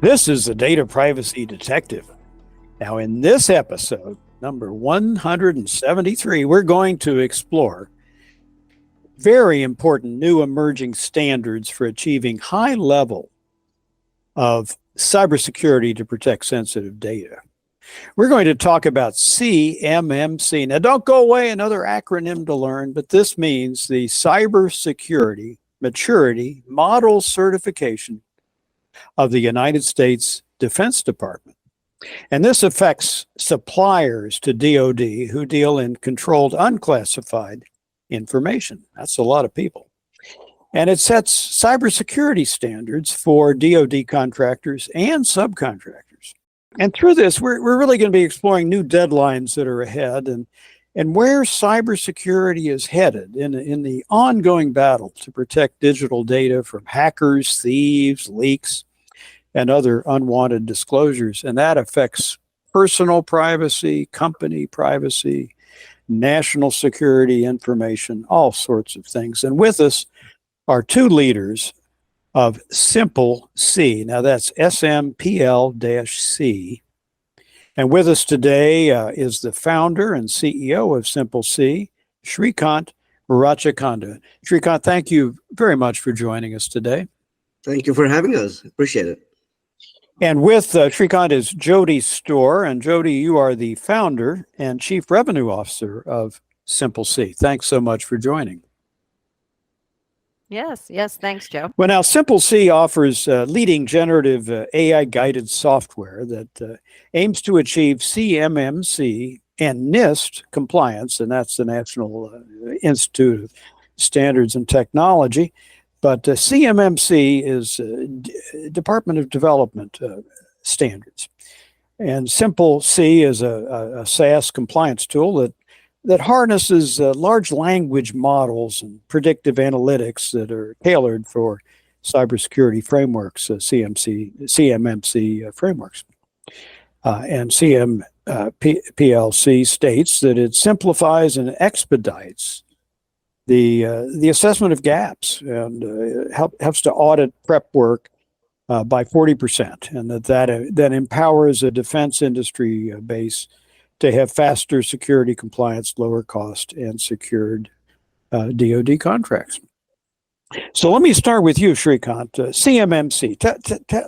This is the Data Privacy Detective. Now, in this episode, number 173, we're going to explore very important new emerging standards for achieving high level of cybersecurity to protect sensitive data. We're going to talk about CMMC. Now, don't go away, another acronym to learn, but this means the Cybersecurity Maturity Model Certification of the United States Defense Department. And this affects suppliers to DoD who deal in controlled unclassified information. That's a lot of people. And it sets cybersecurity standards for DoD contractors and subcontractors. And through this, we're really going to be exploring new deadlines that are ahead and where cybersecurity is headed in the ongoing battle to protect digital data from hackers, thieves, leaks, and other unwanted disclosures. And that affects personal privacy, company privacy, national security information, all sorts of things. And with us are two leaders of CMMC. Now that's SMPL-C. And with us today is the founder and CEO of CMMC, Shrikant Ratchakanda. Shrikant, thank you very much for joining us today. Thank you for having us. Appreciate it. And with Shrikant is Jody Storr. And Jody, you are the founder and chief revenue officer of CMMC. Thanks so much for joining. Yes. Thanks, Joe. Well, now, CMMC offers leading generative AI-guided software that aims to achieve CMMC and NIST compliance, and that's the National Institute of Standards and Technology. But CMMC is Department of Development standards. And CMMC is a SaaS compliance tool that harnesses large language models and predictive analytics that are tailored for cybersecurity frameworks, CMMC frameworks. And CMPLC states that it simplifies and expedites the assessment of gaps and helps to audit prep work by 40%, and that empowers a defense industry base to have faster security compliance, lower cost, and secured DoD contracts. So let me start with you, Shrikant. CMMC,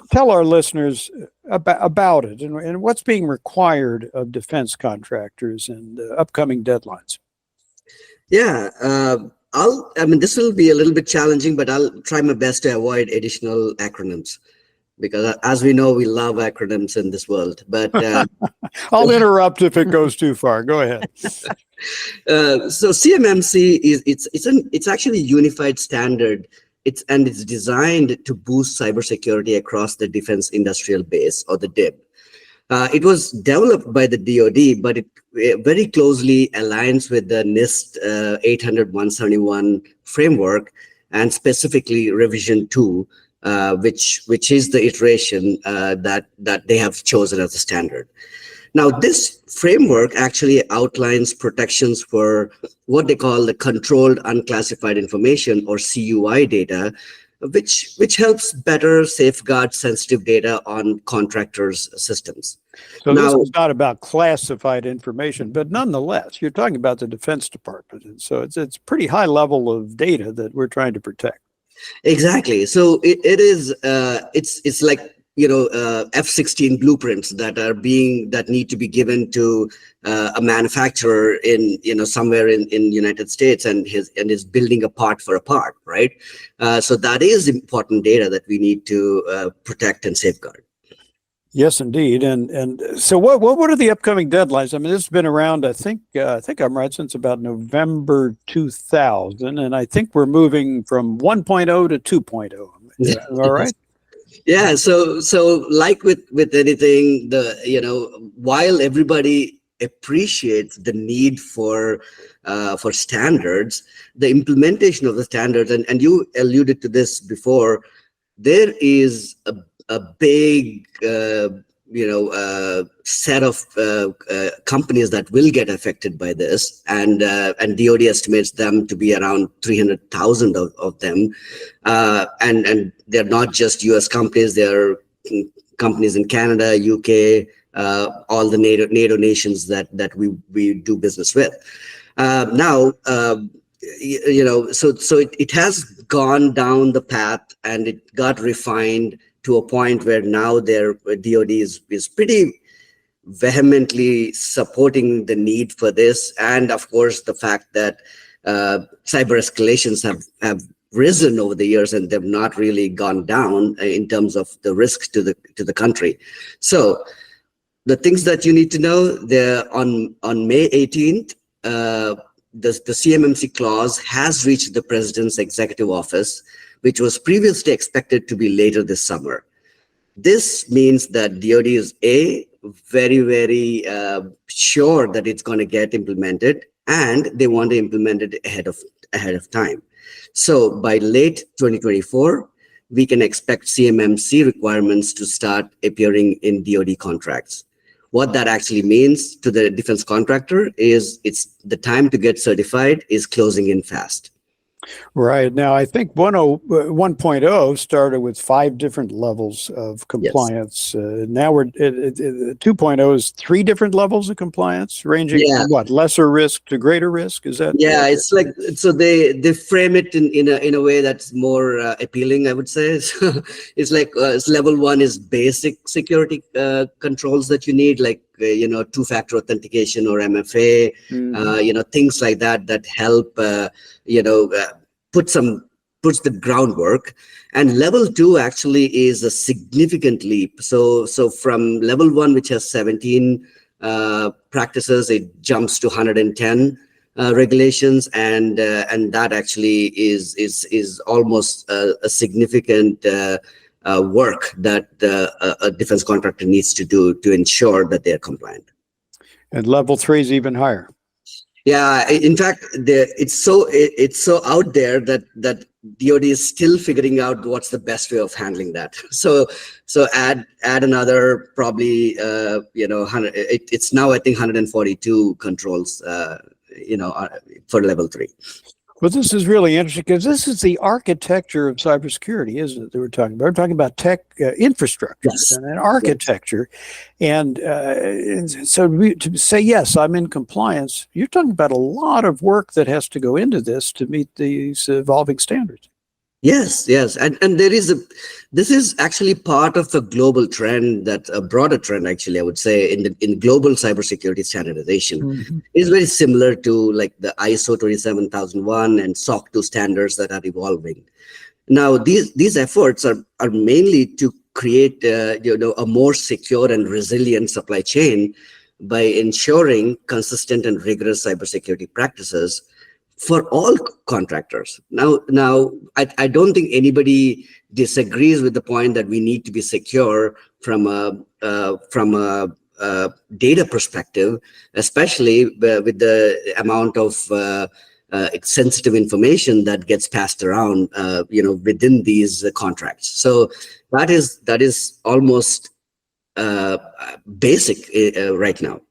tell our listeners about it and what's being required of defense contractors and upcoming deadlines. Yeah, this will be a little bit challenging, but I'll try my best to avoid additional acronyms because, as we know, we love acronyms in this world. But I'll interrupt if it goes too far. Go ahead. So CMMC it's actually a unified standard. It's designed to boost cybersecurity across the defense industrial base, or the DIB. It was developed by the DoD, but it very closely aligns with the NIST 800-171 framework, and specifically revision 2, which is the iteration that they have chosen as a standard. Now, this framework actually outlines protections for what they call the Controlled Unclassified Information, or CUI data, which helps better safeguard sensitive data on contractors' systems. So now, this is not about classified information, but nonetheless, you're talking about the Defense Department, and so it's pretty high level of data that we're trying to protect. Exactly. So it's like F-16 blueprints that need to be given to a manufacturer in somewhere in United States, and is building a part for a part, right? So that is important data that we need to protect and safeguard. Yes, indeed. And so what are the upcoming deadlines? I mean, this has been around, I think I'm right, since about November 2000, and I think we're moving from 1.0 to 2.0. All right. Yeah. So like with anything, while everybody appreciates the need for standards, the implementation of the standards, and you alluded to this before, there is a big set of companies that will get affected by this, and DoD estimates them to be around 300,000 of them, and they're not just U.S. companies. They're companies in Canada, UK, all the NATO nations that we do business with. Now, so it has gone down the path, and it got refined to a point where now their DoD is pretty vehemently supporting the need for this, and of course the fact that cyber escalations have risen over the years, and they've not really gone down in terms of the risk to the country. So the things that you need to know, on May 18th, the CMMC clause has reached the president's executive office, which was previously expected to be later this summer. This means that DoD is very, very sure that it's going to get implemented, and they want to implement it ahead of time. So by late 2024, we can expect CMMC requirements to start appearing in DoD contracts. What that actually means to the defense contractor is it's the time to get certified is closing in fast. Right. Now, I think 1.0 started with 5 different levels of compliance. Yes. Now we're 2.0 is 3 different levels of compliance, ranging from what, lesser risk to greater risk? Is that? Yeah, it's like, so they frame it in a way that's more appealing, I would say. It's like level 1 is basic security controls that you need, like two-factor authentication or MFA, things like that help puts the groundwork. And level 2 actually is a significant leap. So from level 1, which has 17 practices, it jumps to 110 regulations, and that actually is almost a significant work that a defense contractor needs to do to ensure that they're compliant. And level 3 is even higher. Yeah, in fact, it's so out there that DoD is still figuring out what's the best way of handling that. So add another probably 100. It's now I think 142 controls for level 3. Well, this is really interesting because this is the architecture of cybersecurity, isn't it? That we're talking about. We're talking about tech infrastructure and an architecture, and so to say yes, I'm in compliance. You're talking about a lot of work that has to go into this to meet these evolving standards. Yes, and this is actually part of a global trend, that a broader trend actually, I would say, in global cybersecurity standardization is very similar to like the ISO 27001 and SOC 2 standards that are evolving. Now these efforts are mainly to create a more secure and resilient supply chain by ensuring consistent and rigorous cybersecurity practices for all contractors. Now, I don't think anybody disagrees with the point that we need to be secure from a data perspective, especially with the amount of sensitive information that gets passed around, within these contracts. So that is almost basic right now.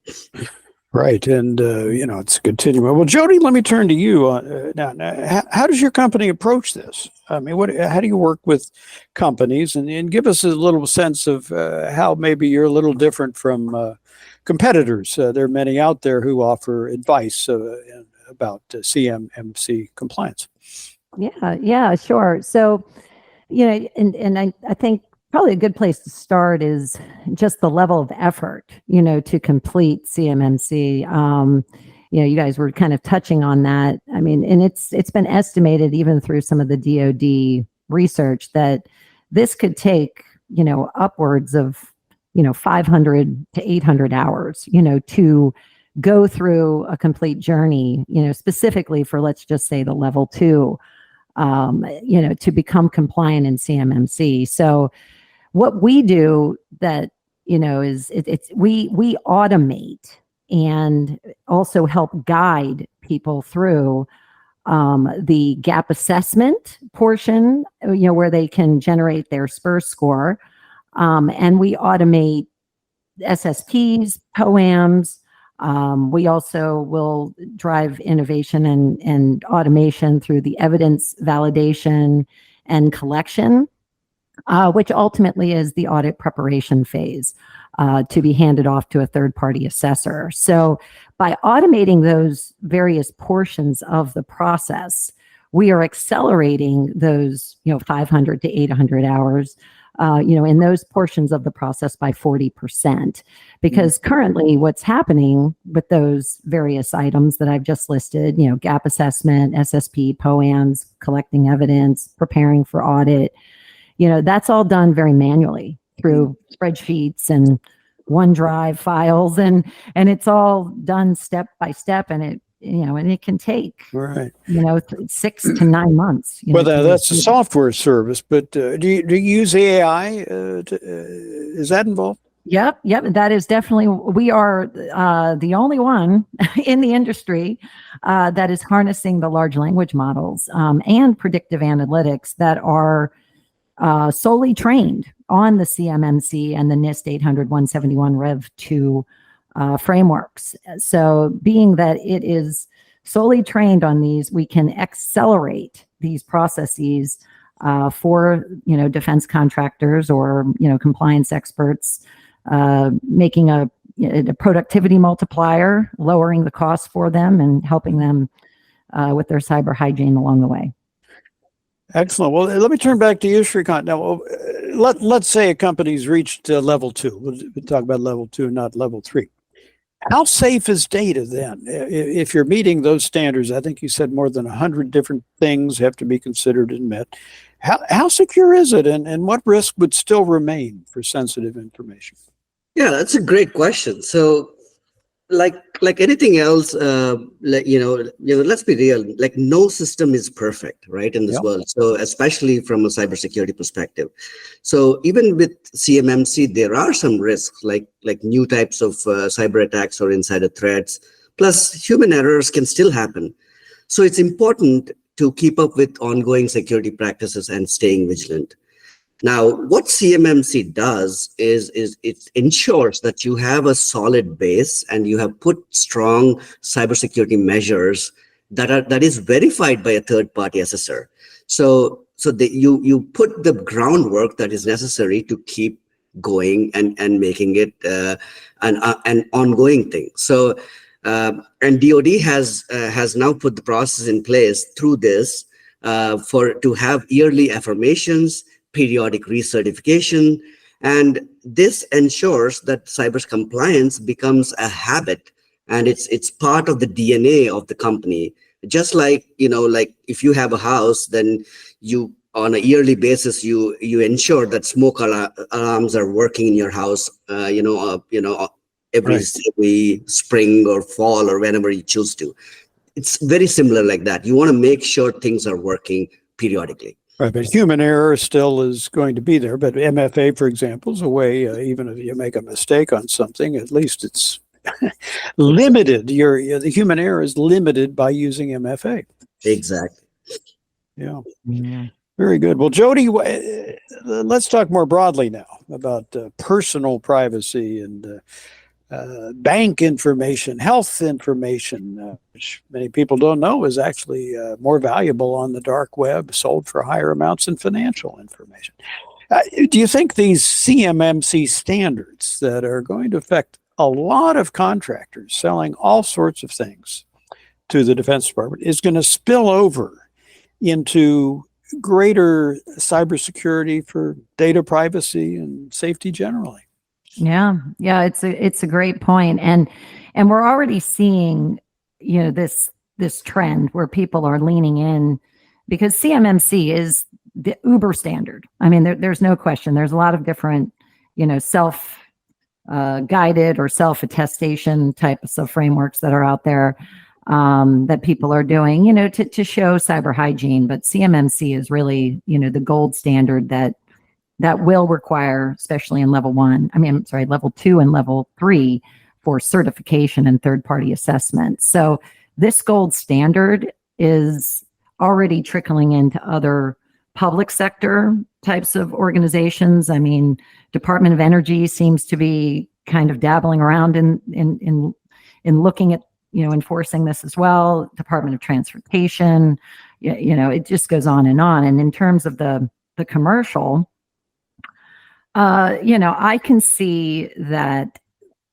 Right, and it's continuing. Well, Jody, let me turn to you now. How does your company approach this? I mean, how do you work with companies, and give us a little sense of how maybe you're a little different from competitors? There are many out there who offer advice about CMMC compliance. Yeah, sure. So, and I think probably a good place to start is just the level of effort, to complete CMMC. You guys were kind of touching on that. I mean, and it's been estimated even through some of the DoD research that this could take, upwards of, 500 to 800 hours, to go through a complete journey, specifically for, let's just say, the level 2, to become compliant in CMMC. So what we do that, is we automate and also help guide people through the gap assessment portion, where they can generate their SPUR score. And we automate SSPs, POAMs. We also will drive innovation and automation through the evidence validation and collection. which ultimately is the audit preparation phase to be handed off to a third-party assessor. So by automating those various portions of the process, we are accelerating those, 500 to 800 hours, in those portions of the process by 40%. Because currently what's happening with those various items that I've just listed, gap assessment, SSP, POAMs, collecting evidence, preparing for audit, that's all done very manually through spreadsheets and OneDrive files, and it's all done step by step, and it can take Right. 6 to 9 months. Well, that's a software service, but do you use AI? Is that involved? Yep. That is definitely, we are the only one in the industry that is harnessing the large language models and predictive analytics that are solely trained on the CMMC and the NIST 800-171 Rev 2 frameworks. So being that it is solely trained on these, we can accelerate these processes for, defense contractors or, compliance experts, making a productivity multiplier, lowering the cost for them and helping them with their cyber hygiene along the way. Excellent. Well, let me turn back to you, Shrikant. Now, let's say a company's reached level 2. We'll talk about level 2, not level 3. How safe is data then? If you're meeting those standards, I think you said more than 100 different things have to be considered and met. How secure is it, and what risk would still remain for sensitive information? Yeah, that's a great question. So, like anything else, let's be real. Like no system is perfect, right, in this world. So, especially from a cybersecurity perspective. So, even with CMMC, there are some risks, like new types of cyber attacks or insider threats. Plus, human errors can still happen. So, it's important to keep up with ongoing security practices and staying vigilant. Now, what CMMC does is it ensures that you have a solid base and you have put strong cybersecurity measures that is verified by a third-party assessor. So you put the groundwork that is necessary to keep going and making it an ongoing thing. So and DoD has now put the process in place through this to have yearly affirmations, periodic recertification, and this ensures that cyber compliance becomes a habit, and it's part of the DNA of the company. Just like like if you have a house, then you on a yearly basis you ensure that smoke alarms are working in your house. Every spring or fall or whenever you choose to. It's very similar like that. You want to make sure things are working periodically. Right, but human error still is going to be there. But MFA, for example, is a way, even if you make a mistake on something, at least it's limited. The human error is limited by using MFA. Exactly. Yeah. Very good. Well, Jody, let's talk more broadly now about personal privacy and bank information, health information, which many people don't know is actually more valuable on the dark web, sold for higher amounts than financial information. Do you think these CMMC standards that are going to affect a lot of contractors selling all sorts of things to the Defense Department is going to spill over into greater cybersecurity for data privacy and safety generally? Yeah, it's a great point, and we're already seeing this trend where people are leaning in because CMMC is the uber standard. I mean, there's no question. There's a lot of different self guided or self attestation types of frameworks that are out there that people are doing to show cyber hygiene. But CMMC is really the gold standard that will require, especially in level 2 and level 3 for certification and third-party assessment. So this gold standard is already trickling into other public sector types of organizations. I mean, Department of Energy seems to be kind of dabbling around in looking at, enforcing this as well. Department of Transportation, it just goes on. And in terms of the commercial, I can see that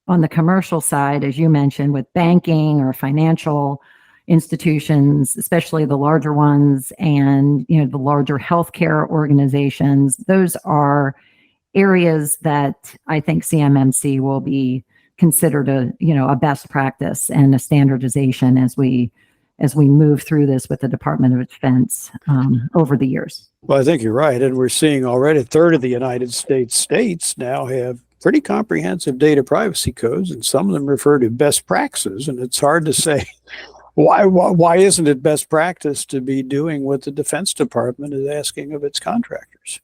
on the commercial side, as you mentioned, with banking or financial institutions, especially the larger ones, and the larger healthcare organizations, those are areas that I think CMMC will be considered a best practice and a standardization as we move through this with the Department of Defense over the years. Well, I think you're right. And we're seeing already a third of the United States now have pretty comprehensive data privacy codes, and some of them refer to best practices. And it's hard to say why isn't it best practice to be doing what the Defense Department is asking of its contractors?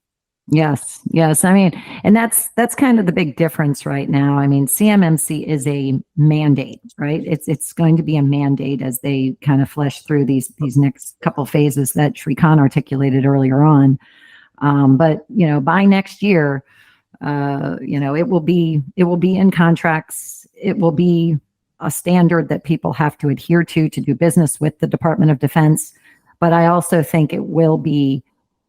Yes. I mean, and that's kind of the big difference right now. I mean, CMMC is a mandate, right? It's going to be a mandate as they kind of flesh through these next couple phases that Shrikant articulated earlier on. But by next year, it will be in contracts. It will be a standard that people have to adhere to do business with the Department of Defense. But I also think it will be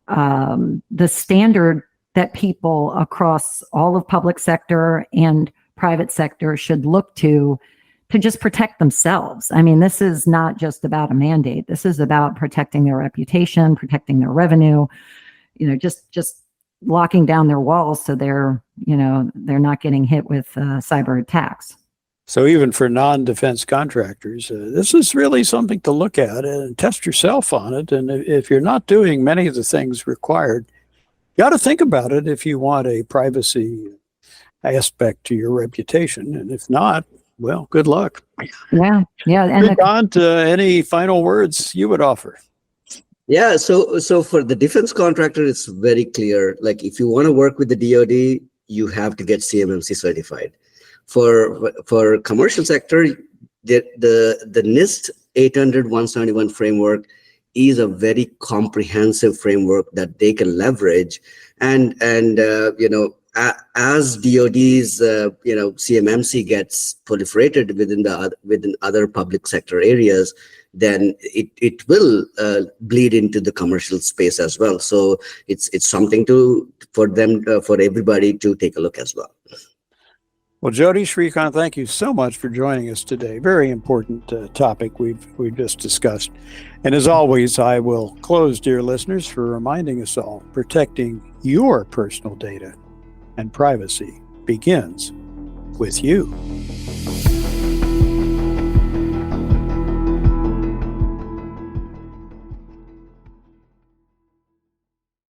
the standard that people across all of public sector and private sector should look to just protect themselves. I mean, this is not just about a mandate. This is about protecting their reputation, protecting their revenue, just locking down their walls so they're not getting hit with cyber attacks. So even for non-defense contractors, this is really something to look at and test yourself on it. And if you're not doing many of the things required, you got to think about it if you want a privacy aspect to your reputation. And if not, well, good luck. Yeah. And on to any final words you would offer. Yeah, so for the defense contractor, it's very clear. Like, if you want to work with the DoD, you have to get CMMC certified. For commercial sector, the NIST 800-171 framework is a very comprehensive framework that they can leverage, and as DoD's CMMC gets proliferated within other public sector areas, then it will bleed into the commercial space as well. So it's something for everybody to take a look as well. Well, Jyoti, Shrikant, thank you so much for joining us today. Very important topic we've just discussed. And as always, I will close, dear listeners, for reminding us all, protecting your personal data and privacy begins with you.